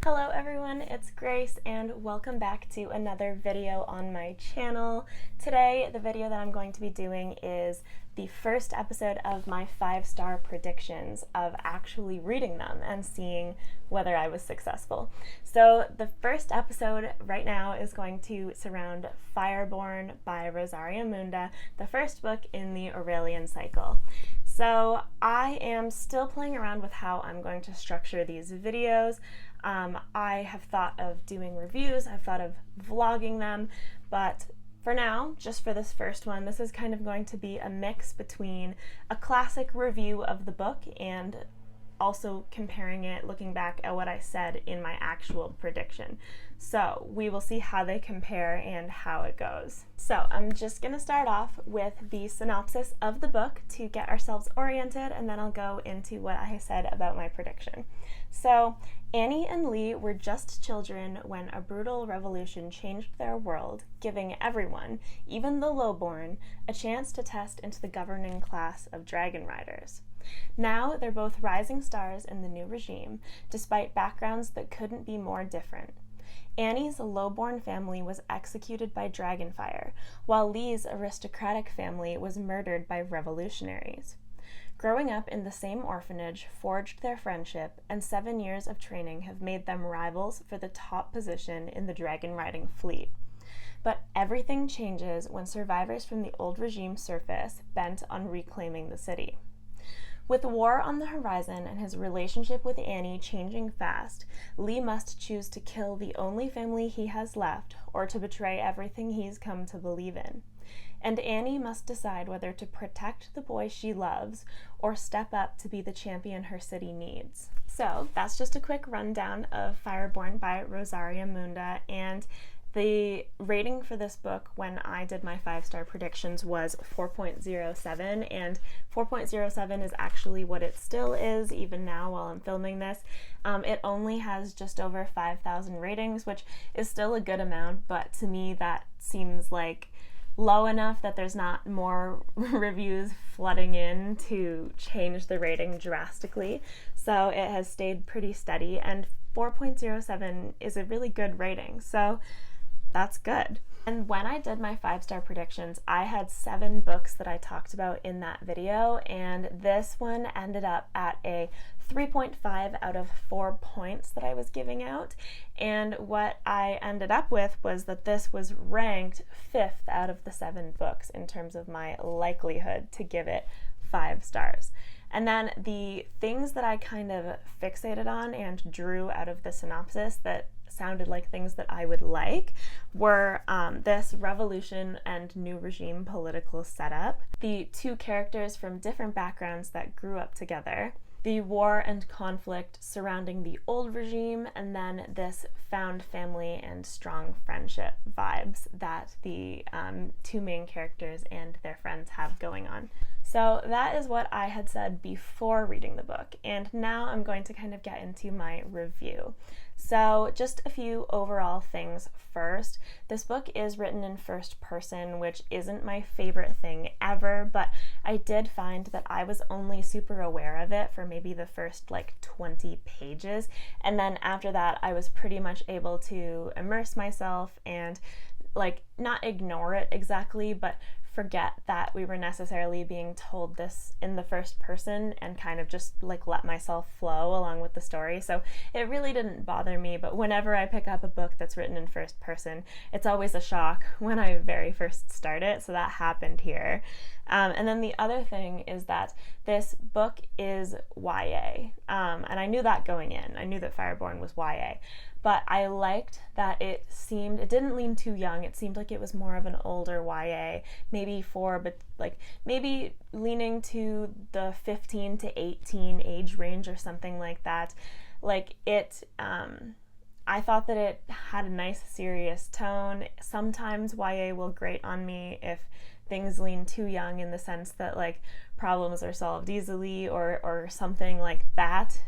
Hello everyone, it's Grace and welcome back to another video on my channel. Today, the video that I'm going to be doing is the first episode of my 5-star predictions of actually reading them and seeing whether I was successful. So the first episode right now is going to surround Fireborne by Rosaria Munda, the first book in the Aurelian Cycle. So I am still playing around with how I'm going to structure these videos. I have thought of doing reviews, I've thought of vlogging them, but for now, just for this first one, this is kind of going to be a mix between a classic review of the book and also comparing it, looking back at what I said in my actual prediction. So we will see how they compare and how it goes. So I'm just going to start off with the synopsis of the book to get ourselves oriented, and then I'll go into what I said about my prediction. So Annie and Lee were just children when a brutal revolution changed their world, giving everyone, even the lowborn, a chance to test into the governing class of dragon riders. Now they're both rising stars in the new regime, despite backgrounds that couldn't be more different. Annie's lowborn family was executed by dragonfire, while Lee's aristocratic family was murdered by revolutionaries. Growing up in the same orphanage forged their friendship, and 7 years of training have made them rivals for the top position in the dragon riding fleet. But everything changes when survivors from the old regime surface, bent on reclaiming the city. With war on the horizon and his relationship with Annie changing fast, Lee must choose to kill the only family he has left or to betray everything he's come to believe in. And Annie must decide whether to protect the boy she loves or step up to be the champion her city needs. So that's just a quick rundown of Fireborne by Rosaria Munda, and the rating for this book when I did my 5-star predictions was 4.07, and 4.07 is actually what it still is even now while I'm filming this. It only has just over 5,000 ratings, which is still a good amount, but to me that seems like low enough that there's not more reviews flooding in to change the rating drastically. So it has stayed pretty steady, and 4.07 is a really good rating. So that's good. And when I did my 5-star predictions, I had 7 books that I talked about in that video, and this one ended up at a 3.5 out of 4 points that I was giving out. And what I ended up with was that this was ranked 5th out of the 7 books in terms of my likelihood to give it 5 stars. And then the things that I kind of fixated on and drew out of the synopsis that sounded like things that I would like were this revolution and new regime political setup, the 2 characters from different backgrounds that grew up together, the war and conflict surrounding the old regime, and then this found family and strong friendship vibes that the 2 main characters and their friends have going on. So that is what I had said before reading the book, and now I'm going to kind of get into my review. So just a few overall things first. This book is written in first person, which isn't my favorite thing ever, but I did find that I was only super aware of it for maybe the first 20 pages, and then after that I was pretty much able to immerse myself and not ignore it exactly, but forget that we were necessarily being told this in the first person and kind of just let myself flow along with the story. So it really didn't bother me, but whenever I pick up a book that's written in first person, it's always a shock when I very first start it, so that happened here. And then the other thing is that this book is YA, and I knew that going in. I knew that Fireborne was YA, but I liked that it didn't lean too young. It seemed like it was more of an older YA, maybe maybe leaning to the 15 to 18 age range or something like that. I thought that it had a nice serious tone. Sometimes YA will grate on me if things lean too young, in the sense that problems are solved easily or something like that.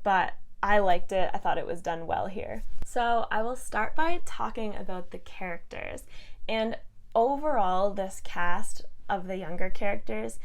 But I liked it. I thought it was done well here. So I will start by talking about the characters. And overall, this cast of the younger characters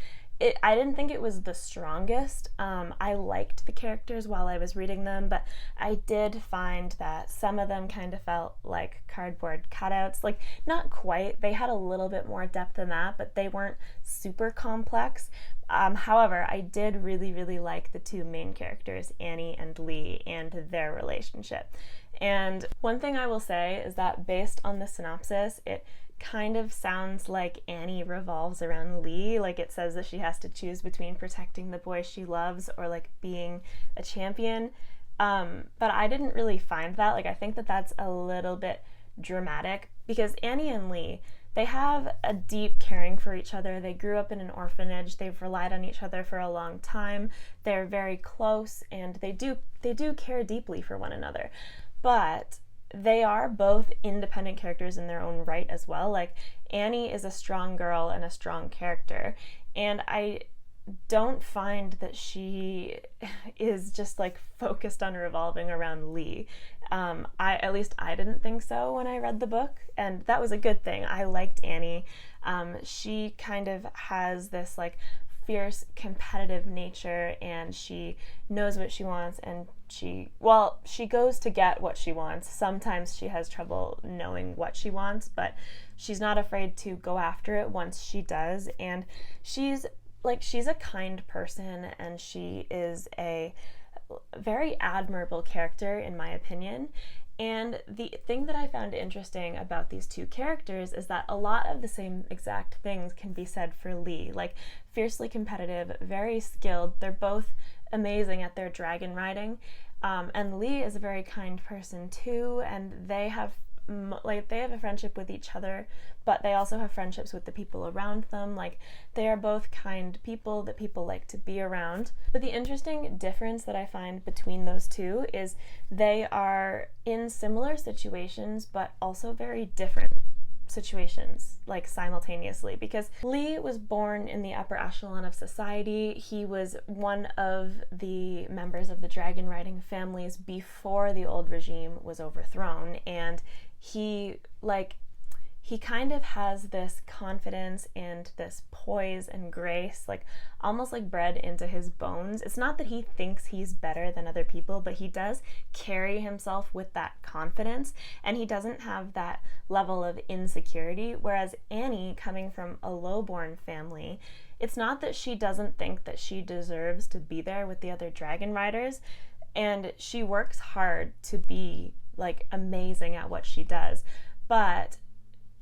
I didn't think it was the strongest. I liked the characters while I was reading them, but I did find that some of them kind of felt like cardboard cutouts. Like, not quite. They had a little bit more depth than that, but they weren't super complex. However, I did really, really like the two main characters, Annie and Lee, and their relationship. And one thing I will say is that based on the synopsis, it kind of sounds like Annie revolves around Lee. Like, it says that she has to choose between protecting the boy she loves or like being a champion. But I didn't really find that. Like, I think that that's a little bit dramatic because Annie and Lee, they have a deep caring for each other. They grew up in an orphanage. They've relied on each other for a long time. They're very close, and they do care deeply for one another. But they are both independent characters in their own right as well. Like, Annie is a strong girl and a strong character, and I don't find that she is just like focused on revolving around Lee. At least I didn't think so when I read the book, and that was a good thing. I liked Annie. She kind of has this like fierce competitive nature, and she knows what she wants, and she goes to get what she wants. Sometimes she has trouble knowing what she wants, but she's not afraid to go after it once she does. And she's a kind person, and she is a very admirable character in my opinion. And the thing that I found interesting about these two characters is that a lot of the same exact things can be said for Lee. Like, fiercely competitive, very skilled. They're both amazing at their dragon riding. And Lee is a very kind person too, and they have a friendship with each other, but they also have friendships with the people around them. Like, they are both kind people that people like to be around. But the interesting difference that I find between those two is they are in similar situations, but also very different situations, like simultaneously, because Lee was born in the upper echelon of society. He was one of the members of the dragon riding families before the old regime was overthrown, and he kind of has this confidence and this poise and grace, like almost like bred into his bones. It's not that he thinks he's better than other people, but he does carry himself with that confidence, and he doesn't have that level of insecurity. Whereas Annie, coming from a low-born family, it's not that she doesn't think that she deserves to be there with the other dragon riders, and she works hard to be like amazing at what she does, but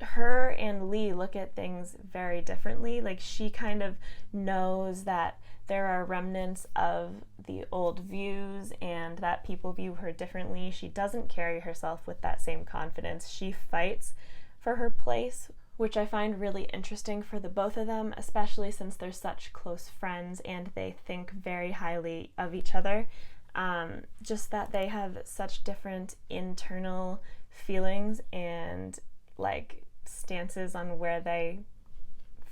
her and Lee look at things very differently. Like, she kind of knows that there are remnants of the old views and that people view her differently. She doesn't carry herself with that same confidence. She fights for her place, which I find really interesting for the both of them, especially since they're such close friends and they think very highly of each other. Just that they have such different internal feelings and like stances on where they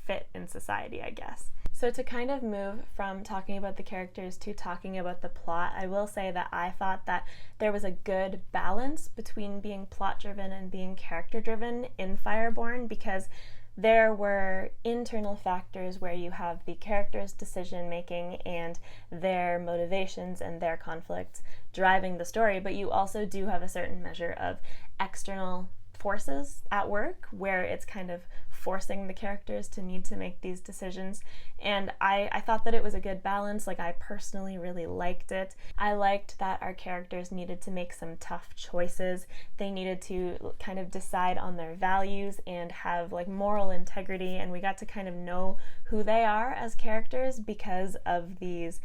fit in society, I guess. So to kind of move from talking about the characters to talking about the plot, I will say that I thought that there was a good balance between being plot-driven and being character-driven in Fireborne, because there were internal factors where you have the characters' decision-making and their motivations and their conflicts driving the story, but you also do have a certain measure of external forces at work where it's kind of forcing the characters to need to make these decisions. And I thought that it was a good balance. Like, I personally really liked it. I liked that our characters needed to make some tough choices. They needed to kind of decide on their values and have like moral integrity, and we got to kind of know who they are as characters because of these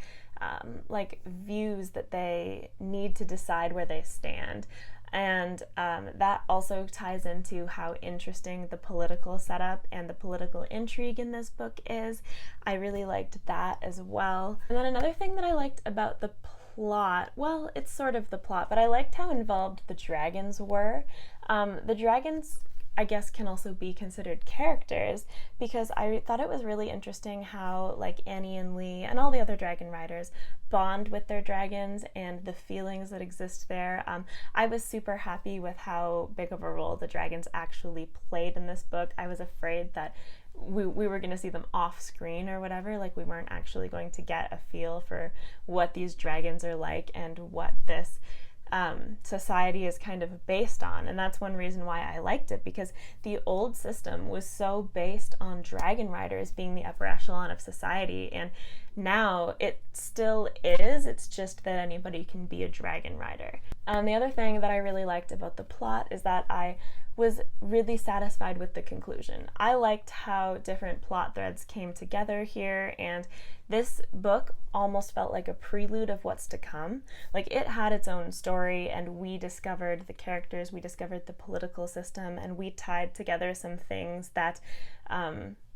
like views that they need to decide where they stand. And that also ties into how interesting the political setup and the political intrigue in this book is. I really liked that as well. And then another thing that I liked about the plot, well, it's sort of the plot, but I liked how involved the dragons were. The dragons, I guess, can also be considered characters, because I thought it was really interesting how like Annie and Lee and all the other dragon riders bond with their dragons and the feelings that exist there. I was super happy with how big of a role the dragons actually played in this book. I was afraid that we were going to see them off screen or whatever. Like, we weren't actually going to get a feel for what these dragons are like and what this society is kind of based on. And that's one reason why I liked it, because the old system was so based on dragon riders being the upper echelon of society, and now it still is. It's just that anybody can be a dragon rider. The other thing that I really liked about the plot is that I was really satisfied with the conclusion. I liked how different plot threads came together here, and this book almost felt like a prelude of what's to come. Like, it had its own story, and we discovered the characters, we discovered the political system, and we tied together some things that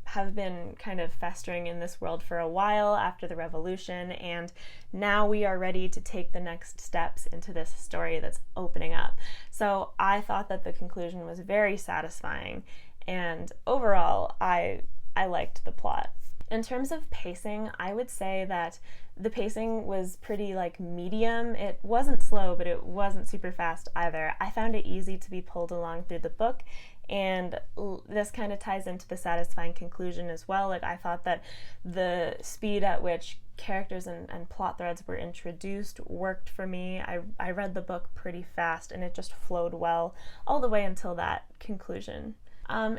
have been kind of festering in this world for a while after the revolution, and now we are ready to take the next steps into this story that's opening up. So I thought that the conclusion was very satisfying, and overall I liked the plot. In terms of pacing, I would say that the pacing was pretty like medium. It wasn't slow, but it wasn't super fast either. I found it easy to be pulled along through the book, and this kind of ties into the satisfying conclusion as well. Like, I thought that the speed at which characters and plot threads were introduced worked for me. I read the book pretty fast, and it just flowed well all the way until that conclusion.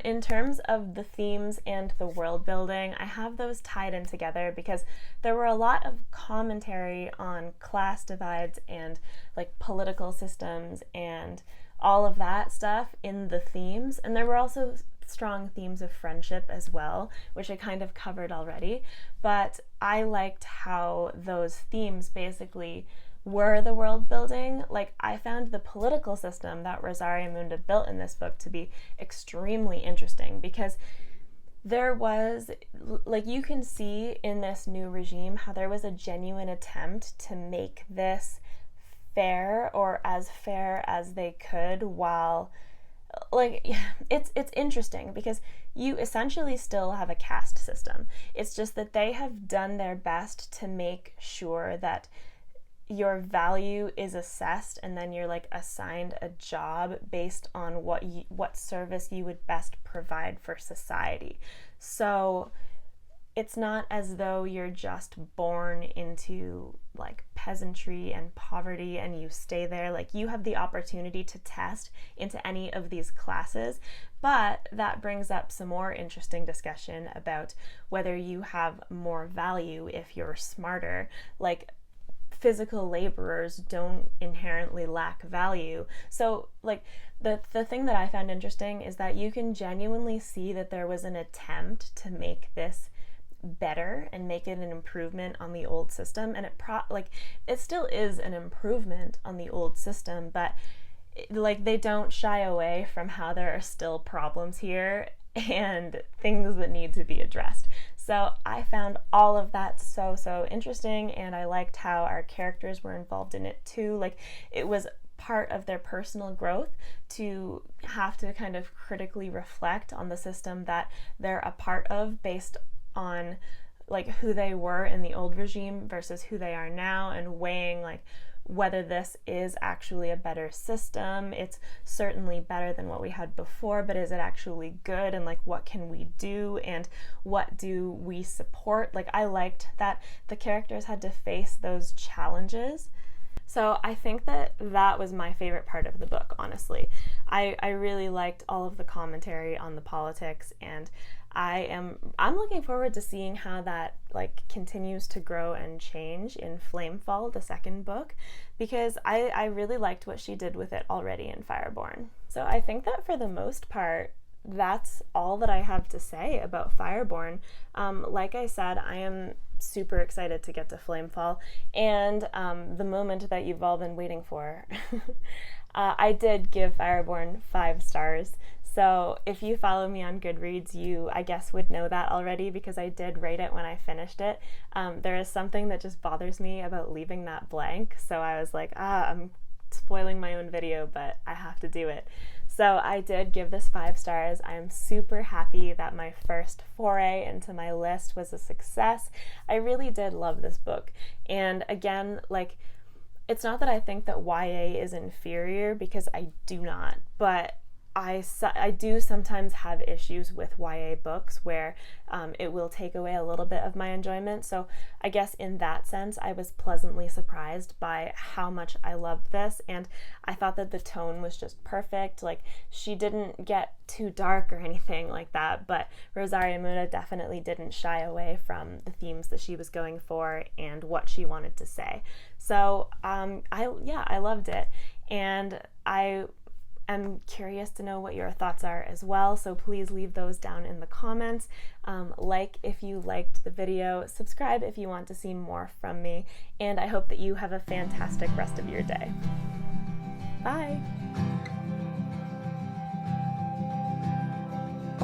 In terms of the themes and the world building, I have those tied in together because there were a lot of commentary on class divides and like political systems and all of that stuff in the themes, and there were also strong themes of friendship as well, which I kind of covered already, but I liked how those themes basically were the world building. Like, I found the political system that Rosaria Munda built in this book to be extremely interesting, because there was, like, you can see in this new regime how there was a genuine attempt to make this fair, or as fair as they could, while, like, it's interesting because you essentially still have a caste system. It's just that they have done their best to make sure that your value is assessed, and then you're like assigned a job based on what service you would best provide for society. So it's not as though you're just born into like peasantry and poverty and you stay there. Like, you have the opportunity to test into any of these classes, but that brings up some more interesting discussion about whether you have more value if you're smarter. Like, physical laborers don't inherently lack value. So, like, the thing that I found interesting is that you can genuinely see that there was an attempt to make this better and make it an improvement on the old system, and it still is an improvement on the old system, but like, they don't shy away from how there are still problems here and things that need to be addressed. So I found all of that so interesting, and I liked how our characters were involved in it too. Like, it was part of their personal growth to have to kind of critically reflect on the system that they're a part of, based on like who they were in the old regime versus who they are now, and weighing like whether this is actually a better system. It's certainly better than what we had before, but is it actually good? And like, what can we do, and what do we support? Like, I liked that the characters had to face those challenges. So I think that was my favorite part of the book, honestly. I really liked all of the commentary on the politics, and I'm looking forward to seeing how that like continues to grow and change in Flamefall, the second book, because I really liked what she did with it already in Fireborne. So I think that for the most part, that's all that I have to say about Fireborne. Like I said, I am super excited to get to Flamefall, and the moment that you've all been waiting for. I did give Fireborne 5 stars. So if you follow me on Goodreads, you, I guess, would know that already, because I did rate it when I finished it. There is something that just bothers me about leaving that blank, so I was like, I'm spoiling my own video, but I have to do it. So I did give this 5 stars. I am super happy that my first foray into my list was a success. I really did love this book. And again, like, it's not that I think that YA is inferior, because I do not, but I do sometimes have issues with YA books where it will take away a little bit of my enjoyment. So I guess in that sense, I was pleasantly surprised by how much I loved this, and I thought that the tone was just perfect. Like, she didn't get too dark or anything like that, but Rosaria Munda definitely didn't shy away from the themes that she was going for and what she wanted to say. So I loved it, and I'm curious to know what your thoughts are as well, so please leave those down in the comments. Like if you liked the video, subscribe if you want to see more from me, and I hope that you have a fantastic rest of your day. Bye!